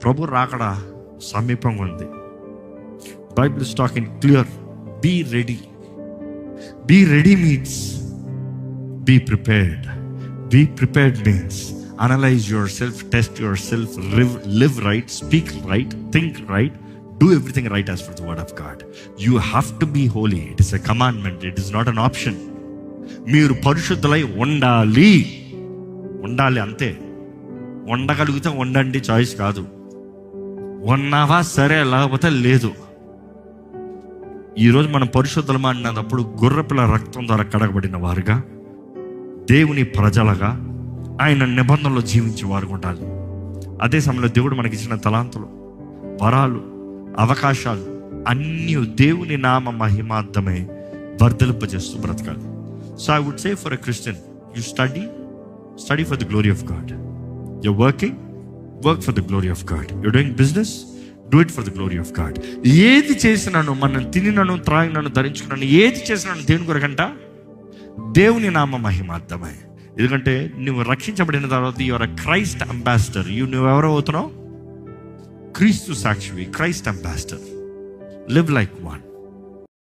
ప్రభు రాకడ సమీపంగా ఉంది. Bible is talking clear. Be ready. Be ready means be prepared. Be prepared means analyse yourself, test yourself, live right, speak right, think right, do everything right as per the word of God. You have to be holy. It is a commandment. It is not an option. మీరు పరిశుద్ధులై ఉండాలి. అంతే. ఉండగలిగితే ఉండండి, choice కాదు. ఉన్నావా సరే, లేకపోతే లేదు. ఈరోజు మనం పరిశుద్ధులమా అన్నప్పుడు గొర్రెపిల్ల రక్తం ద్వారా కడగబడిన వారుగా, దేవుని ప్రజలుగా, ఆయన నిబంధనలో జీవించే వారు ఉండాలి. అదే సమయంలో దేవుడు మనకి ఇచ్చిన తలాంతులు, వరాలు, అవకాశాలు అన్నీ దేవుని నామ మహిమార్థమే వర్ధలింపజేస్తూ బ్రతకాలి. So I would say for a Christian, you study for the glory of God. You work for the glory of God. You doing business, do it for the glory of God. ఏది చేసినాను, మనం తినినను, త్రాగినను, ధరించుకున్నాను, ఏది చేసినాను దేవుని కొరకంట, దేవుని నామ మహిమార్థమే. ఎందుకంటే నువ్వు రక్షించబడిన తర్వాత you are a Christ ambassador. నువ్వు ఎవరో అవుతున్నావు? క్రీస్తు సాక్షివి, Christ ambassador. Live like one.